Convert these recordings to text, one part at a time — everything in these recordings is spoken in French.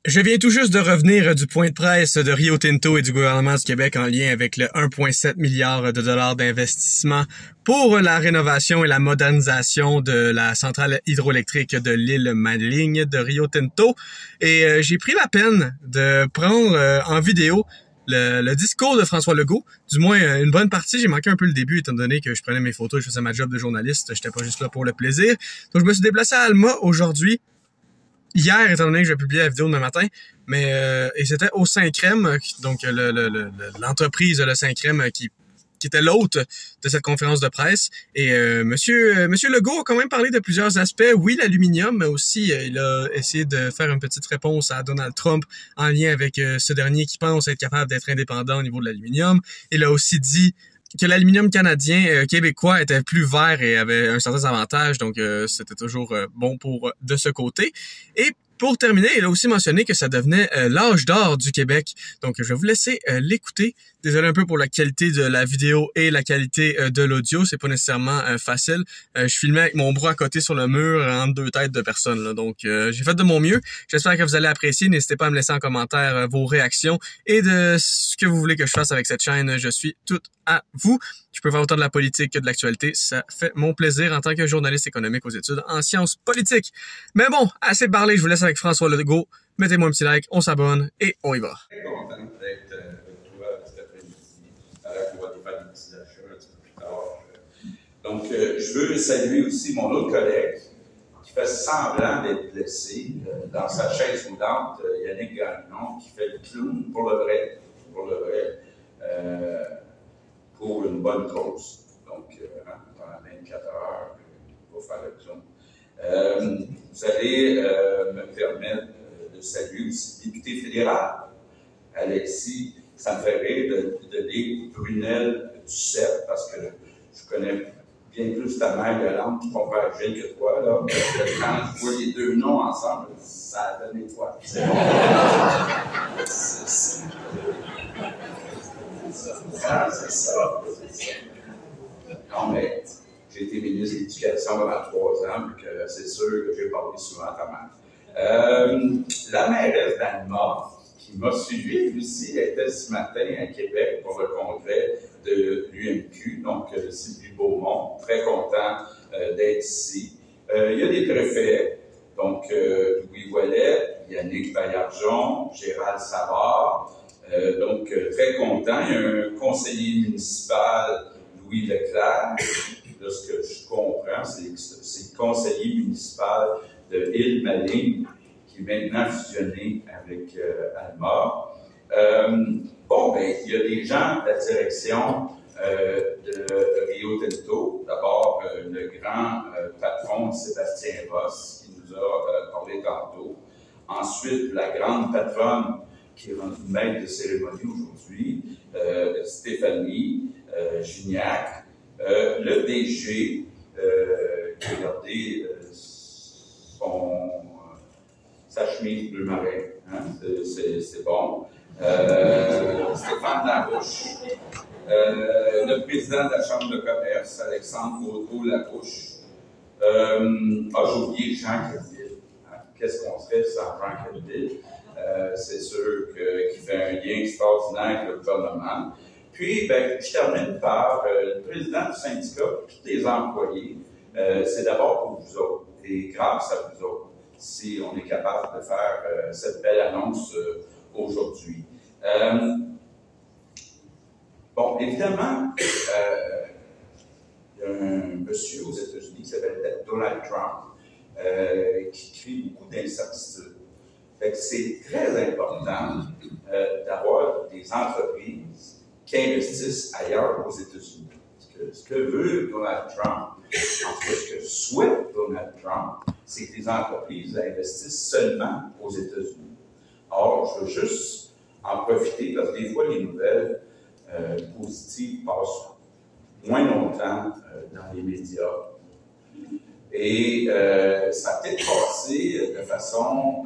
Je viens tout juste de revenir du point de presse de Rio Tinto et du gouvernement du Québec en lien avec le 1,7 milliard de dollars d'investissement pour la rénovation et la modernisation de la centrale hydroélectrique de l'île Maligne de Rio Tinto. Et j'ai pris la peine de prendre en vidéo le discours de François Legault, du moins une bonne partie. J'ai manqué un peu le début étant donné que je prenais mes photos et je faisais ma job de journaliste. J'étais pas juste là pour le plaisir. Donc je me suis déplacé à Alma aujourd'hui. Hier, étant donné que je vais publier la vidéo demain matin, et c'était au Saint-Crème, donc l'entreprise Le Saint-Crème qui était l'hôte de cette conférence de presse. Et Monsieur Legault a quand même parlé de plusieurs aspects. Oui, l'aluminium, mais aussi il a essayé de faire une petite réponse à Donald Trump en lien avec ce dernier qui pense être capable d'être indépendant au niveau de l'aluminium. Il a aussi dit que l'aluminium canadien, québécois était plus vert et avait un certain avantage, donc c'était toujours bon pour de ce côté. Et pour terminer, il a aussi mentionné que ça devenait l'âge d'or du Québec. Donc, je vais vous laisser l'écouter. Désolé un peu pour la qualité de la vidéo et la qualité de l'audio. C'est pas nécessairement facile. Je filmais avec mon bras à côté sur le mur entre deux têtes de personnes, là. Donc, j'ai fait de mon mieux. J'espère que vous allez apprécier. N'hésitez pas à me laisser en commentaire vos réactions et de ce que vous voulez que je fasse avec cette chaîne. Je suis tout à vous. Je peux faire autant de la politique que de l'actualité. Ça fait mon plaisir en tant que journaliste économique aux études en sciences politiques. Mais bon, assez parlé. Je vous laisse avec François Legault. Mettez-moi un petit like, on s'abonne et on y va. Très content d'être avec toi cet après-midi. On va faire des petits achats un petit peu plus tard. Donc, je veux saluer aussi mon autre collègue qui fait semblant d'être blessé dans sa chaise roulante, Yannick Gagnon, qui fait le clown pour le vrai, pour une bonne cause. Donc, pendant 24 heures, il va faire le clown. Vous allez me permettre de saluer aussi le député fédéral, Alexis. Ça me fait rire de lire Brunel Duceppe, parce que je connais bien plus ta mère Yolande qui compare Gilles que toi. Là. Quand je vois les deux noms ensemble, ça a donné toi. C'est bon. C'est ça. Non, mais j'ai été ministre de l'Éducation pendant 3 ans, donc c'est sûr que j'ai parlé souvent à ta mère. La mairesse d'Alma, qui m'a suivi aussi, était ce matin à Québec pour le congrès de l'UMQ, donc Sylvie Beaumont, très content d'être ici. Il y a des préfets, donc Louis Ouellet, Yannick Baillargeon, Gérald Savard, donc très content. Il y a un conseiller municipal, Louis Leclerc. Là, ce que je comprends, c'est le conseiller municipal de l'Île-Maligne qui est maintenant fusionné avec Alma. Bon, ben, il y a des gens de la direction de Rio Tinto. D'abord, le grand patron Sébastien Ross, qui nous a parlé tantôt. Ensuite, la grande patronne qui est rendue maître de cérémonie aujourd'hui, Stéphanie Gignac. Le DG, regardez sa chemise bleu marin, hein, c'est bon. Stéphane Larouche, le président de la Chambre de commerce, Alexandre Gaudreau-Larouche. J'ai oublié Jean Cadil. Hein. Qu'est-ce qu'on serait sans Jean Cadil? C'est sûr qu'il fait un lien extraordinaire avec le gouvernement. Puis, je termine par le président du syndicat, tous les employés. C'est d'abord pour vous autres, et grâce à vous autres, si on est capable de faire cette belle annonce aujourd'hui. Bon, évidemment, il y a un monsieur aux États-Unis qui s'appelle Donald Trump, qui crée beaucoup d'incertitudes. C'est très important d'avoir des entreprises qui investissent ailleurs aux États-Unis. Ce que veut Donald Trump, en tout cas ce que souhaite Donald Trump, c'est que les entreprises investissent seulement aux États-Unis. Or, je veux juste en profiter parce que des fois, les nouvelles positives passent moins longtemps dans les médias. Et ça a peut-être passé de façon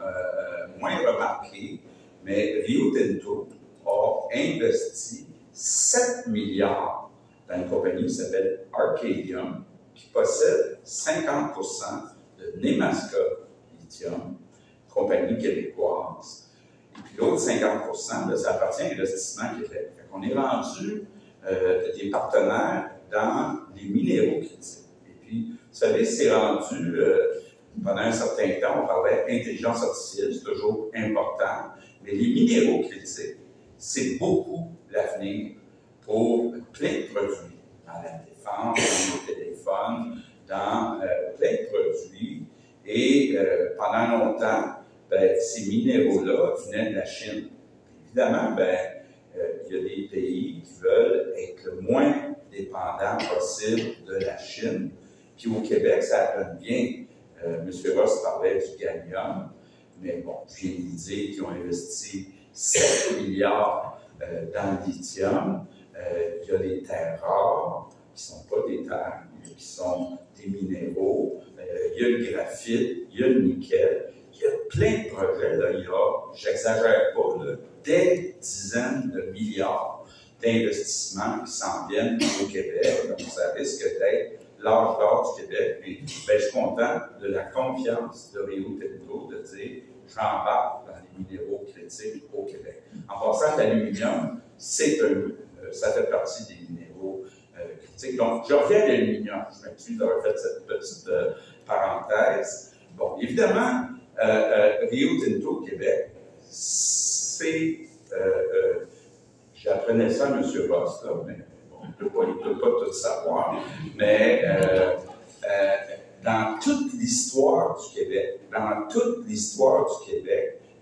moins remarquée, mais Rio Tinto a investi 7 milliards dans une compagnie qui s'appelle Arcadium, qui possède 50% de Nemaska Lithium, compagnie québécoise. l'autre 50 ça appartient à l'Investissement Québec. On est rendu des partenaires dans les minéraux critiques. Et puis, vous savez, c'est rendu, pendant un certain temps, on parlait d'intelligence artificielle, c'est toujours important, mais les minéraux critiques, c'est beaucoup l'avenir pour plein de produits, dans la défense, dans les téléphones, dans plein de produits. Et pendant longtemps, ces minéraux-là venaient de la Chine. Évidemment, il y a des pays qui veulent être le moins dépendants possible de la Chine. Puis au Québec, ça donne bien. M. Ross parlait du gallium, mais bon, je viens de lui dire qu'ils ont investi 7 milliards dans le lithium. Il y a des terres rares, qui ne sont pas des terres, qui sont des minéraux. Il y a le graphite, il y a le nickel. Il y a plein de projets, là, il y a, j'exagère pas, là, des dizaines de milliards d'investissements qui s'en viennent au Québec. Donc, ça risque d'être l'âge d'or du Québec. Puis, je suis content de la confiance de Rio Tinto de dire j'embarque dans les minéraux critiques au Québec. En passant, l'aluminium, ça fait partie des minéraux critiques. Donc, je reviens à l'aluminium. Je m'excuse d'avoir fait cette petite parenthèse. Bon, évidemment, Rio Tinto Québec, c'est, j'apprenais ça à M. Ross, là, mais bon, il ne peut pas tout savoir, mais dans toute l'histoire du Québec,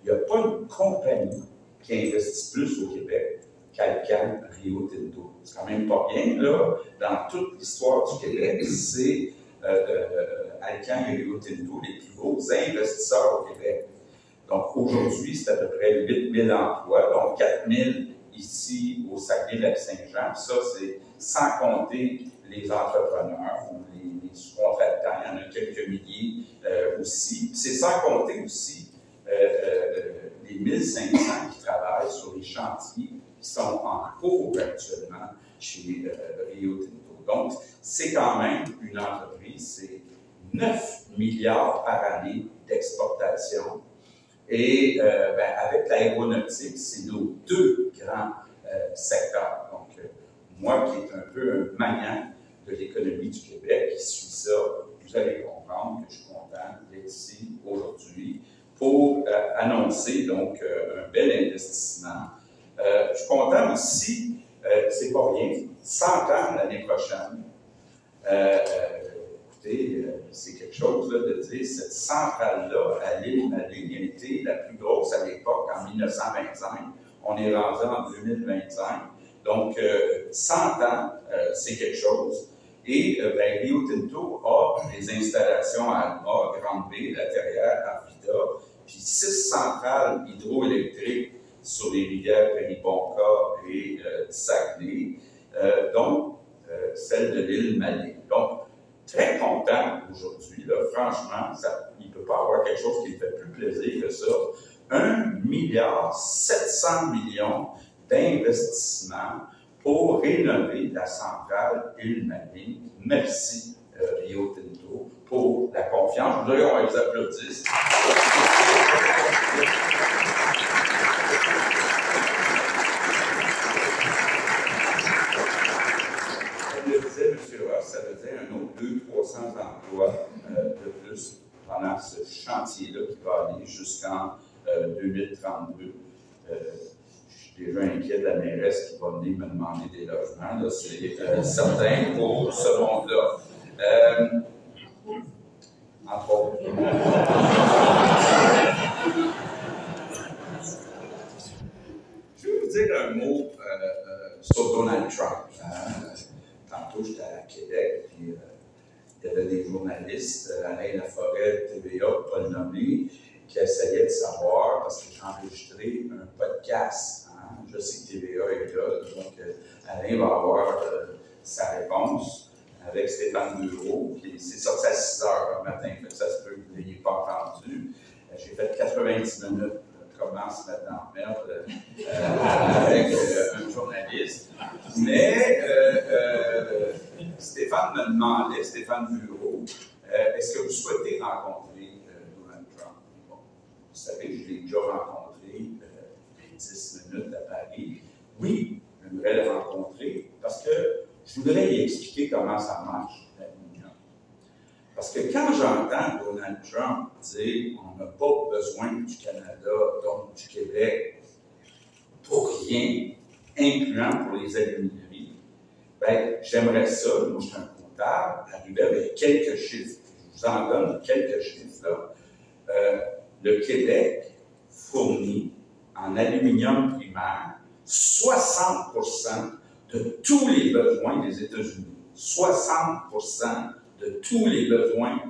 il n'y a pas une compagnie qui investit plus au Québec qu'Alcan Rio Tinto. C'est quand même pas bien, là. Dans toute l'histoire du Québec, c'est Alcan et Rio Tinto les plus gros investisseurs au Québec. Donc aujourd'hui, c'est à peu près 8 000 emplois, donc 4 000 ici au Saguenay-Lac-Saint-Jean. Ça, c'est sans compter les entrepreneurs ou les sous-contractants. Il y en a quelques milliers aussi. C'est sans compter aussi les 1500 qui travaillent sur les chantiers qui sont en cours actuellement chez Rio Tinto. Donc, c'est quand même une entreprise, c'est 9 milliards par année d'exportation. Et avec l'aéronautique, c'est nos deux grands secteurs. Donc, moi qui est un peu un maniaque de l'économie du Québec, qui suit ça, vous allez comprendre que je suis content d'être ici aujourd'hui pour annoncer donc un bel investissement. Je suis content aussi, c'est pas rien, 100 ans l'année prochaine. Écoutez, c'est quelque chose là, de dire, cette centrale-là, à l'île Marie, a été la plus grosse à l'époque, en 1925. On est rendu en 2025. Donc, 100 ans, c'est quelque chose. Et Rio Tinto a des installations à Alma, Grande-Bay, La Terrière, Arvida, puis 6 centrales hydroélectriques sur les rivières Péribonka et Saguenay, dont celle de l'île Marie. Donc, très content aujourd'hui, là, franchement, il ne peut pas y avoir quelque chose qui me fait plus plaisir que ça. 1,7 milliard d'investissements pour rénover la centrale Île-Marie. Merci, Rio Tinto, pour la confiance. Je voudrais qu'on les applaudisse. Comme le disait M. Ross, ça veut dire un autre 200-300 emplois de plus pendant ce chantier-là qui va aller jusqu'en 2032. Je suis déjà inquiet de la mairesse qui va venir me demander des logements. Là, c'est certain pour ce monde-là. Entre autres. Je vais vous dire un mot sur Donald Trump. Tantôt, j'étais à Québec, puis il y avait des journalistes, Alain Laforêt, TVA, pas le nommer, qui essayaient de savoir, parce que j'ai enregistré un podcast. Je sais que TVA est là, donc Alain va avoir sa réponse avec Stéphane Bureau, qui s'est sorti à 6 heures le matin, fait que ça se peut que vous ne l'ayez pas entendu. J'ai fait 90 minutes, comment se mettre dans la merde avec un journaliste. Mais Stéphane me demandait, Stéphane Bureau, est-ce que vous souhaitez rencontrer Donald Trump? Bon, vous savez, je l'ai déjà rencontré oui, j'aimerais le rencontrer parce que je voudrais lui expliquer comment ça marche, l'aluminium. Parce que quand j'entends Donald Trump dire on n'a pas besoin du Canada, donc du Québec, pour rien, incluant pour les alumineries, ben, j'aimerais ça, moi je suis un comptable, arriver avec quelques chiffres. Je vous en donne quelques chiffres là. Le Québec fournit en aluminium primaire 60% de tous les besoins des États-Unis. 60% de tous les besoins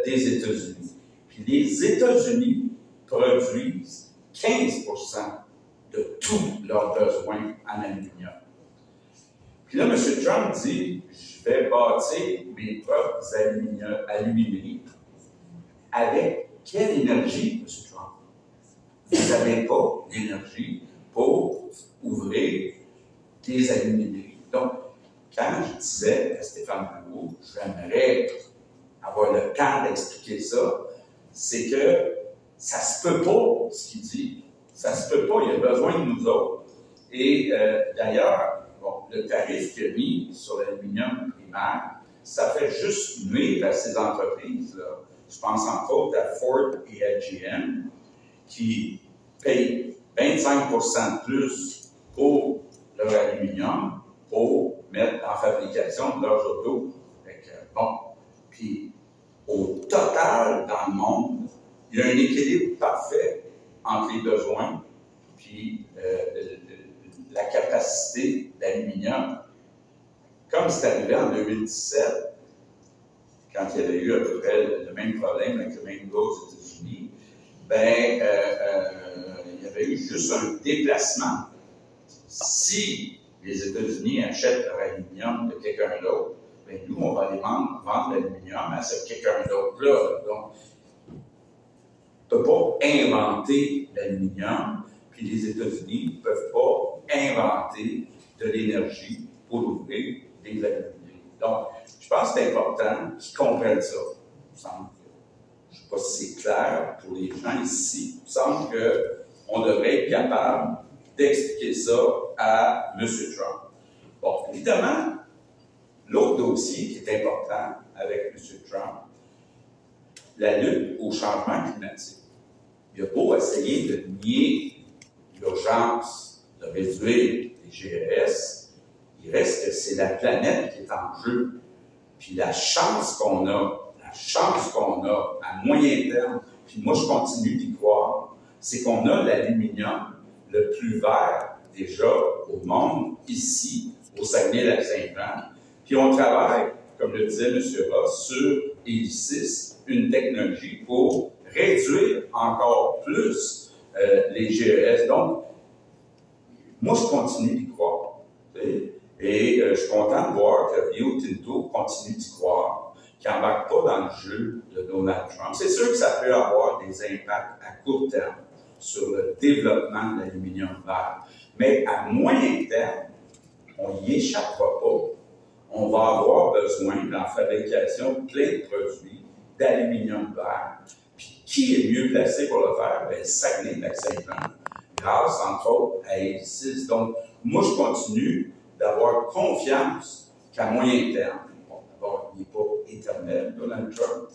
des États-Unis. Puis les États-Unis produisent 15% de tous leurs besoins en aluminium. Puis là, M. Trump dit, je vais bâtir mes propres alumineries. Avec quelle énergie, M. Trump? Vous n'avez pas d'énergie pour ouvrir des alumineries. Donc, quand je disais à Stéphane Legault, j'aimerais avoir le temps d'expliquer ça, c'est que ça se peut pas, ce qu'il dit. Ça se peut pas, il a besoin de nous autres. Et d'ailleurs, bon, le tarif qu'il a mis sur l'aluminium primaire, ça fait juste nuire à ces entreprises-là. Je pense entre autres à Ford et à GM, qui payent 25% de plus pour leur aluminium pour mettre en fabrication de leurs autos. Bon, puis au total, dans le monde, il y a un équilibre parfait entre les besoins puis la capacité d'aluminium. Comme c'est arrivé en 2017, quand il y avait eu à peu près le même problème avec le même gars aux États-Unis, ben, il y avait eu juste un déplacement. Si les États-Unis achètent leur aluminium de quelqu'un d'autre, ben, nous, on va aller vendre l'aluminium à ce quelqu'un d'autre-là. Donc, on ne peut pas inventer l'aluminium, puis les États-Unis ne peuvent pas inventer de l'énergie pour ouvrir des alumineries. Donc, je pense que c'est important qu'ils comprennent ça. Il me semble que, je ne sais pas si c'est clair pour les gens ici, il me semble qu'on devrait être capable d'expliquer ça à M. Trump. Bon, évidemment, l'autre dossier qui est important avec M. Trump, la lutte au changement climatique. Il a beau essayer de nier l'urgence de réduire les GES, il reste que c'est la planète qui est en jeu. Puis la chance qu'on a à moyen terme, puis moi je continue d'y croire, c'est qu'on a l'aluminium le plus vert déjà au monde, ici, au Saguenay-Lac-Saint-Jean. Puis on travaille, comme le disait M. Ross, sur Hélicis, une technologie pour réduire encore plus les GES. Donc, moi, je continue d'y croire. Et je suis content de voir que Rio Tinto continue d'y croire, qui n'embarque pas dans le jeu de Donald Trump. C'est sûr que ça peut avoir des impacts à court terme sur le développement de l'aluminium vert. Mais à moyen terme, on n'y échappera pas. On va avoir besoin, dans la fabrication de plein de produits, d'aluminium vert. Puis qui est mieux placé pour le faire? Bien, Saguenay-Lac-Saint-Jean, grâce, entre autres, à Hélicis. Donc, moi, je continue d'avoir confiance qu'à moyen terme, bon, d'abord, il n'est pas éternel, Donald Trump.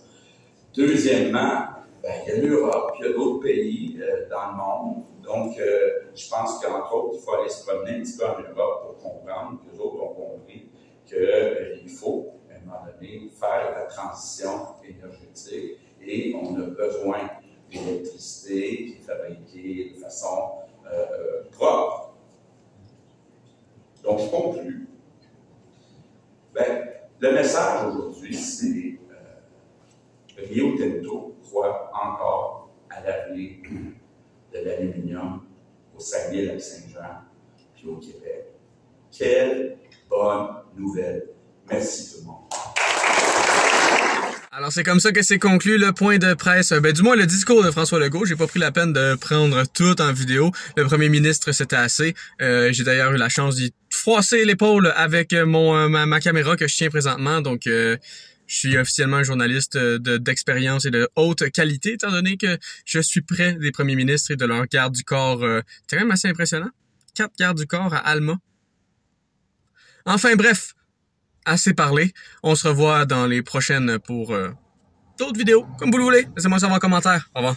Deuxièmement, ben, il y a l'Europe, il y a d'autres pays dans le monde. Donc, je pense qu'entre autres, il faut aller se promener un petit peu en Europe pour comprendre que les autres ont compris qu'il faut, à un moment donné, faire la transition énergétique et on a besoin d'électricité qui est fabriquée de façon propre. Donc, je conclue. Ben, le message aujourd'hui, c'est Rio Tinto croit encore à l'avenir de l'aluminium au Saguenay-Lac-Saint-Jean puis au Québec. Quelle bonne nouvelle. Merci tout le monde. Alors, c'est comme ça que c'est conclu le point de presse, du moins le discours de François Legault. J'ai pas pris la peine de prendre tout en vidéo. Le premier ministre, c'était assez. J'ai d'ailleurs eu la chance d'y froisser l'épaule avec ma caméra que je tiens présentement. Donc, je suis officiellement un journaliste d'expérience et de haute qualité, étant donné que je suis près des premiers ministres et de leur garde du corps. C'est quand même assez impressionnant. 4 gardes du corps à Alma. Enfin bref, assez parlé. On se revoit dans les prochaines pour d'autres vidéos, comme vous le voulez. Laissez-moi savoir en commentaire. Au revoir.